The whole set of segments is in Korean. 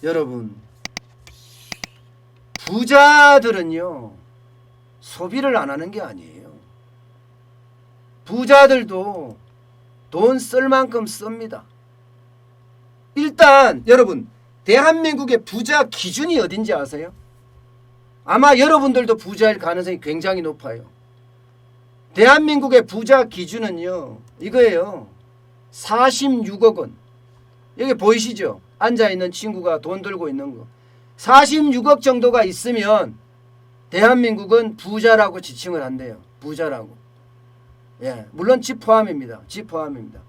여러분, 부자들은요 소비를 안 하는 게 아니에요. 부자들도 돈 쓸 만큼 씁니다. 일단 여러분, 대한민국의 부자 기준이 어딘지 아세요? 아마 여러분들도 부자일 가능성이 굉장히 높아요. 대한민국의 부자 기준은요 이거예요. 46억 원. 여기 보이시죠? 앉아있는 친구가 돈 들고 있는 거. 46억 정도가 있으면 대한민국은 부자라고 지칭을 한대요. 부자라고. 예, 물론 집 포함입니다. 집 포함입니다.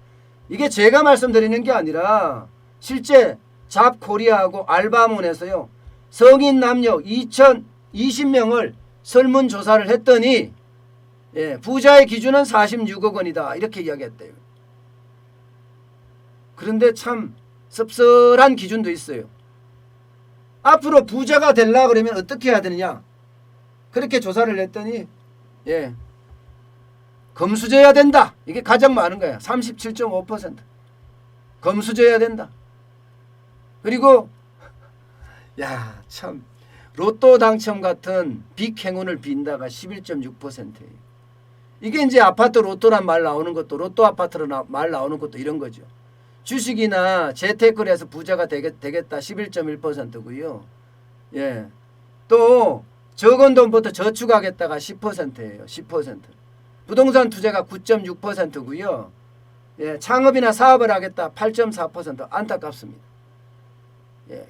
이게 제가 말씀드리는 게 아니라 실제 잡코리아하고 알바몬에서요 성인 남녀 2020명을 설문조사를 했더니 예, 부자의 기준은 46억 원이다 이렇게 이야기했대요. 그런데 참 씁쓸한 기준도 있어요. 앞으로 부자가 되려고 그러면 어떻게 해야 되느냐, 그렇게 조사를 했더니 예, 검수져야 된다. 이게 가장 많은 거야. 37.5%. 검수져야 된다. 그리고 야, 참 로또 당첨 같은 빅 행운을 빈다가 11.6%예요. 이게 이제 아파트 로또란 말 나오는 것도, 로또 아파트로 말 나오는 것도 이런 거죠. 주식이나 재테크를 해서 부자가 되겠다 11.1%고요. 예. 또 적은 돈부터 저축하겠다가 10%예요. 10%. 부동산 투자가 9.6%고요. 예. 창업이나 사업을 하겠다 8.4%. 안타깝습니다. 예.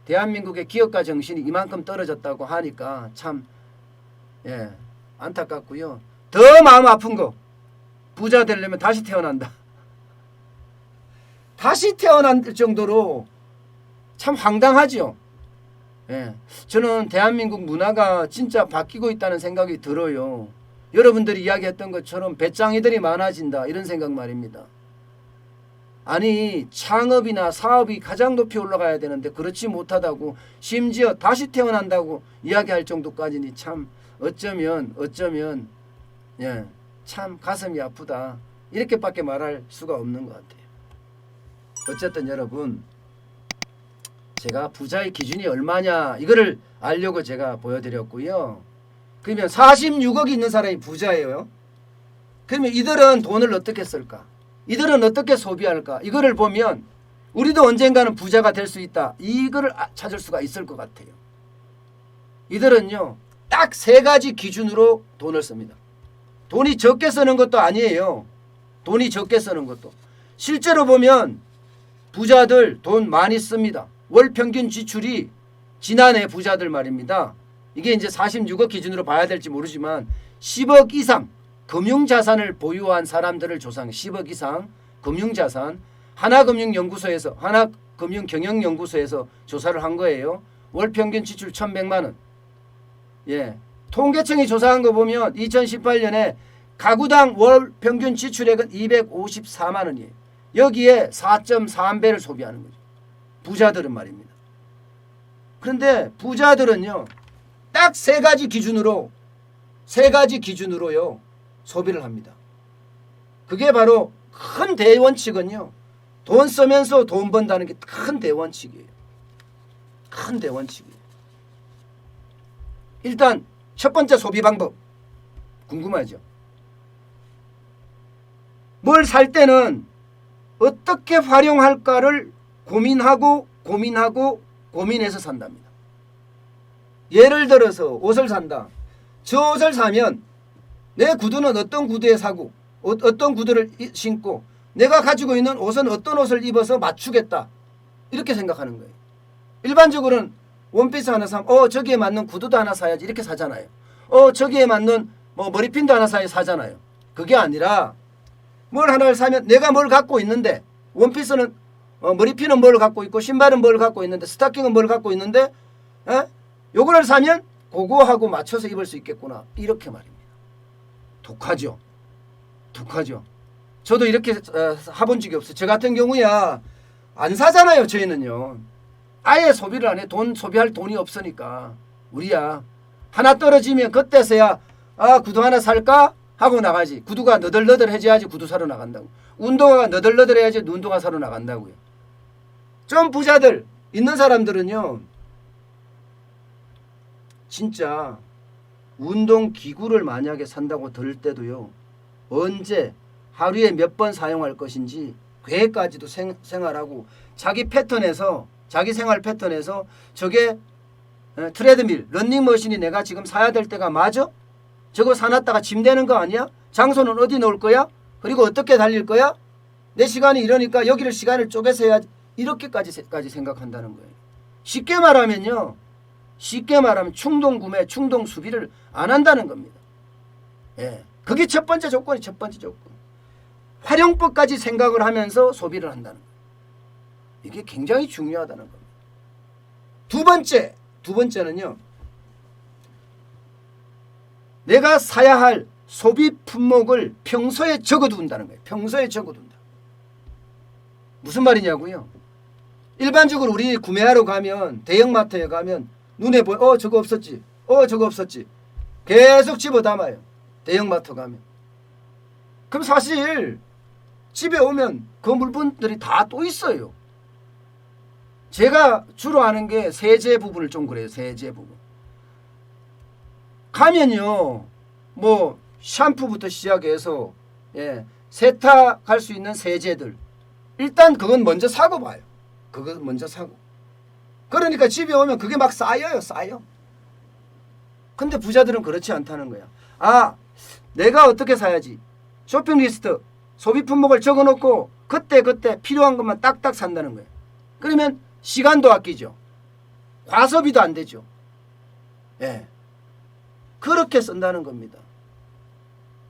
대한민국의 기업가 정신이 이만큼 떨어졌다고 하니까 참 예, 안타깝고요. 더 마음 아픈 거, 부자 되려면 다시 태어난다. 다시 태어날 정도로 참 황당하죠. 예, 저는 대한민국 문화가 진짜 바뀌고 있다는 생각이 들어요. 여러분들이 이야기했던 것처럼 배짱이들이 많아진다 이런 생각 말입니다. 아니, 창업이나 사업이 가장 높이 올라가야 되는데 그렇지 못하다고, 심지어 다시 태어난다고 이야기할 정도까지니 참 어쩌면 예, 참 가슴이 아프다 이렇게밖에 말할 수가 없는 것 같아요. 어쨌든 여러분, 제가 부자의 기준이 얼마냐 이거를 알려고 제가 보여드렸고요. 그러면 46억이 있는 사람이 부자예요. 그러면 이들은 돈을 어떻게 쓸까? 이들은 어떻게 소비할까? 이거를 보면 우리도 언젠가는 부자가 될 수 있다, 이거를 찾을 수가 있을 것 같아요. 이들은요 딱 3가지 기준으로 돈을 씁니다. 돈이 적게 쓰는 것도 아니에요. 돈이 적게 쓰는 것도. 실제로 보면 부자들 돈 많이 씁니다. 월 평균 지출이 지난해 부자들 말입니다. 이게 이제 46억 기준으로 봐야 될지 모르지만 10억 이상 금융자산을 보유한 사람들을 조사한 10억 이상 금융자산, 하나금융연구소에서, 하나금융경영연구소에서 조사를 한 거예요. 월 평균 지출 1,100만 원. 예, 통계청이 조사한 거 보면 2018년에 가구당 월 평균 지출액은 254만 원이에요. 여기에 4.3배를 소비하는 거죠. 부자들은 말입니다. 그런데 부자들은요 딱 3가지 기준으로요 소비를 합니다. 그게 바로 큰 대원칙은요, 돈 쓰면서 돈 번다는 게 큰 대원칙이에요. 큰 대원칙이에요. 일단 첫 번째 소비 방법 궁금하죠? 뭘 살 때는 어떻게 활용할까를 고민해서 산답니다. 예를 들어서 옷을 산다. 저 옷을 사면 내 구두는 어떤 구두에 사고 어떤 구두를 신고 내가 가지고 있는 옷은 어떤 옷을 입어서 맞추겠다 이렇게 생각하는 거예요. 일반적으로는 원피스 하나 사면 저기에 맞는 구두도 하나 사야지 이렇게 사잖아요. 저기에 맞는 머리핀도 하나 사잖아요. 그게 아니라 뭘 하나를 사면 내가 뭘 갖고 있는데, 원피스는 머리핀은 뭘 갖고 있고 신발은 뭘 갖고 있는데 스타킹은 뭘 갖고 있는데 요거를 사면 그거하고 맞춰서 입을 수 있겠구나 이렇게 말입니다. 독하죠. 저도 이렇게 해본 적이 없어요. 저 같은 경우야 안 사잖아요. 저희는요 아예 소비를 안 해. 돈 소비할 돈이 없으니까. 우리야 하나 떨어지면 그때서야 구두 하나 살까 하고 나가지. 구두가 너덜너덜해져야지 구두 사러 나간다고. 운동화가 너덜너덜해야지 운동화 사러 나간다고요. 좀 부자들 있는 사람들은요 진짜 운동기구를 만약에 산다고 들을 때도요 언제 하루에 몇 번 사용할 것인지 계획까지도 생활하고 자기 패턴에서 자기 생활 패턴에서 저게 트레드밀 러닝머신이 내가 지금 사야 될 때가 맞아? 저거 사놨다가 짐 되는 거 아니야? 장소는 어디 놓을 거야? 그리고 어떻게 달릴 거야? 내 시간이 이러니까 여기를 시간을 쪼개서 해야지. 이렇게까지 생각한다는 거예요. 쉽게 말하면 충동 구매, 충동 소비를 안 한다는 겁니다. 예, 그게 첫 번째 조건이 첫 번째 조건. 활용법까지 생각을 하면서 소비를 한다는 거예요. 이게 굉장히 중요하다는 겁니다. 두 번째는요. 내가 사야 할 소비 품목을 평소에 적어둔다는 거예요. 평소에 적어둔다. 무슨 말이냐고요? 일반적으로 우리 구매하러 가면 대형마트에 가면 눈에 보여 저거 없었지. 저거 없었지. 계속 집어 담아요. 대형마트 가면. 그럼 사실 집에 오면 그 물건들이 다 또 있어요. 제가 주로 하는 게 세제 부분을 좀 그래요. 세제 부분. 가면요. 뭐 샴푸부터 시작해서 세탁할 수 있는 세제들. 일단 그건 먼저 사고 봐요. 그건 먼저 사고. 그러니까 집에 오면 그게 막 쌓여요. 쌓여. 근데 부자들은 그렇지 않다는 거야. 아, 내가 어떻게 사야지. 쇼핑 리스트, 소비 품목을 적어놓고 그때 필요한 것만 딱딱 산다는 거예요. 그러면 시간도 아끼죠. 과소비도 안 되죠. 예. 그렇게 쓴다는 겁니다.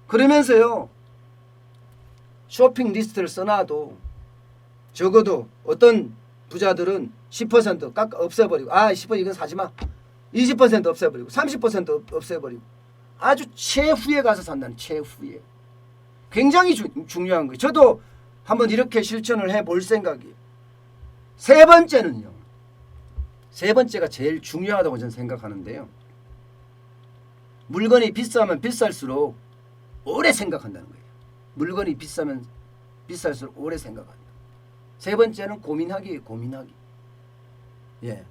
그러면서요. 쇼핑 리스트를 써놔도 적어도 어떤 부자들은 10% 깎아 없애버리고 10% 이건 사지마. 20% 없애버리고 30% 없애버리고 아주 최후에 가서 산다는 최후에. 굉장히 중요한 거예요. 저도 한번 이렇게 실천을 해볼 생각이에요. 세 번째는요. 세 번째가 제일 중요하다고 저는 생각하는데요. 물건이 비싸면 비쌀수록 오래 생각한다는 거예요. 물건이 비싸면 비쌀수록 오래 생각한다. 세 번째는 고민하기예요. 고민하기. 예.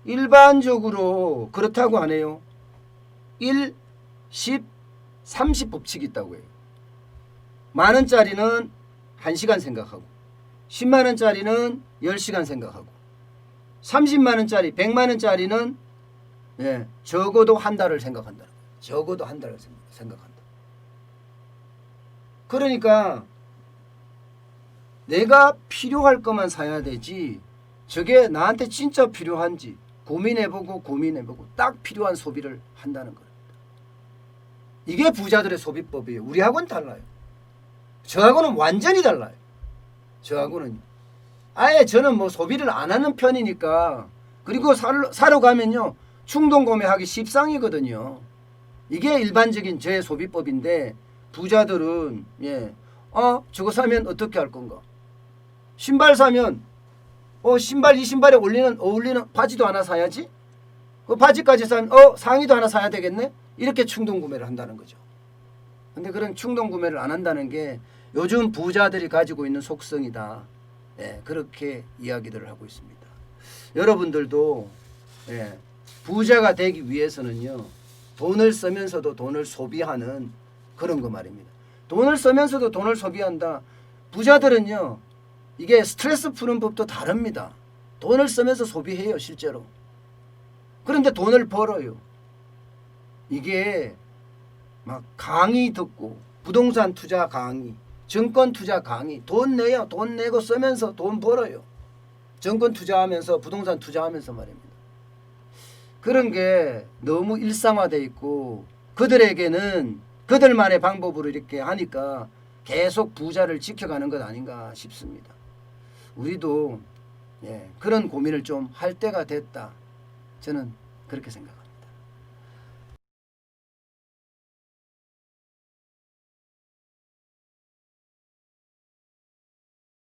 일반적으로 그렇다고 하네요. 1, 10, 30 법칙이 있다고 해요. 만원짜리는 1시간 생각하고 10만원짜리는 10시간 생각하고 30만원짜리 100만원짜리는 적어도 한 달을 생각한다. 적어도 한 달을 생각한다. 그러니까 내가 필요할 것만 사야 되지 저게 나한테 진짜 필요한지 고민해보고 딱 필요한 소비를 한다는 거예요. 이게 부자들의 소비법이에요. 우리하고는 달라요. 저하고는 완전히 달라요. 저하고는 아예 저는 뭐 소비를 안 하는 편이니까. 그리고 사러 가면요 충동 구매하기 십상이거든요. 이게 일반적인 저의 소비법인데 부자들은 저거 사면 어떻게 할 건가? 신발 사면 이 신발에 어울리는 바지도 하나 사야지. 그 바지까지 사면 상의도 하나 사야 되겠네. 이렇게 충동 구매를 한다는 거죠. 근데 그런 충동 구매를 안 한다는 게 요즘 부자들이 가지고 있는 속성이다. 그렇게 이야기들을 하고 있습니다. 여러분들도 부자가 되기 위해서는요. 돈을 쓰면서도 돈을 소비하는 그런 거 말입니다. 돈을 쓰면서도 돈을 소비한다. 부자들은요. 이게 스트레스 푸는 법도 다릅니다. 돈을 쓰면서 소비해요. 실제로. 그런데 돈을 벌어요. 이게 막 강의 듣고 부동산 투자 강의, 증권 투자 강의, 돈 내요. 돈 내고 쓰면서 돈 벌어요. 증권 투자하면서 부동산 투자하면서 말입니다. 그런 게 너무 일상화되어 있고 그들에게는 그들만의 방법으로 이렇게 하니까 계속 부자를 지켜가는 것 아닌가 싶습니다. 우리도 그런 고민을 좀 할 때가 됐다. 저는 그렇게 생각합니다.